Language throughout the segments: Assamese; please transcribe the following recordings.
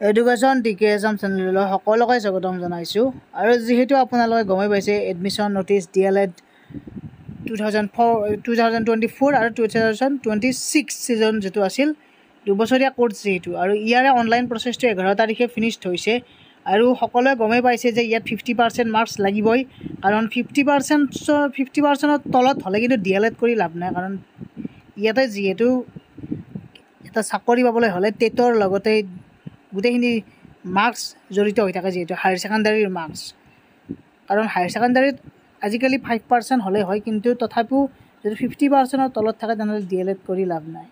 এডুকেশ্যন ডিকেএছএম চেনেললৈ সকলোকে স্বাগতম জনাইছোঁ। আৰু যিহেতু আপোনালোকে গমেই পাইছে এডমিশ্যন নটিচ DLED 2024 আৰু 2026 ছিজন যিটো আছিল 2 বছৰীয়া কোৰ্চ যিহেতু, আৰু ইয়াৰে অনলাইন প্ৰচেছটো 11 তাৰিখে ফিনিশ্ড হৈছে। আৰু সকলোৱে গমেই পাইছে যে ইয়াত 50% মাৰ্কছ লাগিবই, কাৰণ 50%ৰ তলত হ'লে কিন্তু DLED কৰি লাভ নাই। কাৰণ ইয়াতে যিহেতু এটা চাকৰি পাবলৈ হ'লে টেটৰ লগতে গোটেইখিনি মাৰ্কছ জড়িত হৈ থাকে, যিহেতু হায়াৰ ছেকেণ্ডাৰীৰ মাৰ্কছ। কাৰণ হায়াৰ ছেকেণ্ডাৰীত আজিকালি 5% হ'লে হয়, কিন্তু তথাপিও যদি 50%ৰ তলত থাকে তেনেহ'লে DLED কৰি লাভ নাই।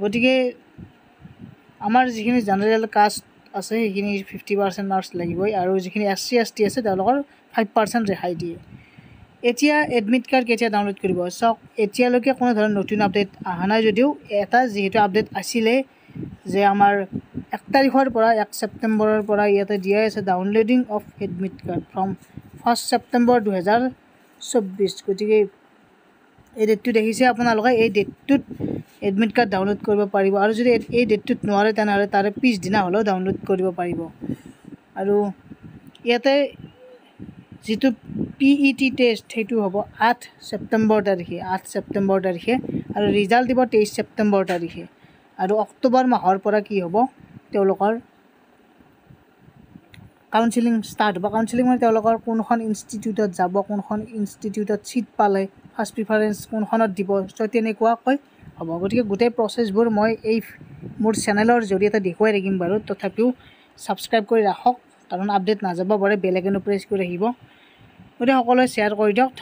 গতিকে আমাৰ যিখিনি জেনেৰেল কাষ্ট আছে সেইখিনি 50% মাৰ্কছ লাগিবই, আৰু যিখিনি SC ST আছে তেওঁলোকৰ 5% ৰেহাই দিয়ে। এতিয়া এডমিট কাৰ্ড কেতিয়া ডাউনলোড কৰিব? চাওক, এতিয়ালৈকে কোনো ধৰণৰ নতুন আপডেট অহা নাই যদিও এটা যিহেতু আপডেট আছিলে যে আমাৰ 1 তাৰিখৰ পৰা 1 ছেপ্টেম্বৰৰ পৰা ইয়াতে দিয়া আছে downloading of admit card from 1 September 2024। গতিকে এই ডেটটো দেখিছে আপোনালোকে, এই ডেটটোত এডমিট কাৰ্ড ডাউনলোড কৰিব পাৰিব। আৰু যদি এই ডেটটোত নোৱাৰে তেনেহ'লে তাৰে পিছদিনা হ'লেও ডাউনলোড কৰিব পাৰিব। আৰু ইয়াতে যিটো PET টেষ্ট সেইটো হ'ব 8 ছেপ্টেম্বৰ তাৰিখে, আৰু ৰিজাল্ট দিব 23 ছেপ্টেম্বৰ তাৰিখে। আৰু অক্টোবৰ মাহৰ পৰা কি হ'ব, তেওঁলোকৰ কাউন্সিলিং ষ্টাৰ্ট হ'ব। কাউন্সিলিং মানে তেওঁলোকৰ কোনখন ইনষ্টিটিউটত যাব, কোনখন ইনষ্টিটিউটত ছিট পালে ফাৰ্ষ্ট প্ৰিফাৰেঞ্চ কোনখনত দিব, চ' তেনেকুৱাকৈ হ'ব। গতিকে গোটেই প্ৰচেছবোৰ মই এই মোৰ চেনেলৰ জৰিয়তে দেখুৱাই থাকিম বাৰু। তথাপিও ছাবস্ক্ৰাইব কৰি ৰাখক, কাৰণ আপডেট নাযাব পাৰে, বেলেগ এনো প্ৰেছ কৰি ৰাখিব। গতিকে সকলোৱে শ্বেয়াৰ কৰি দিয়ক।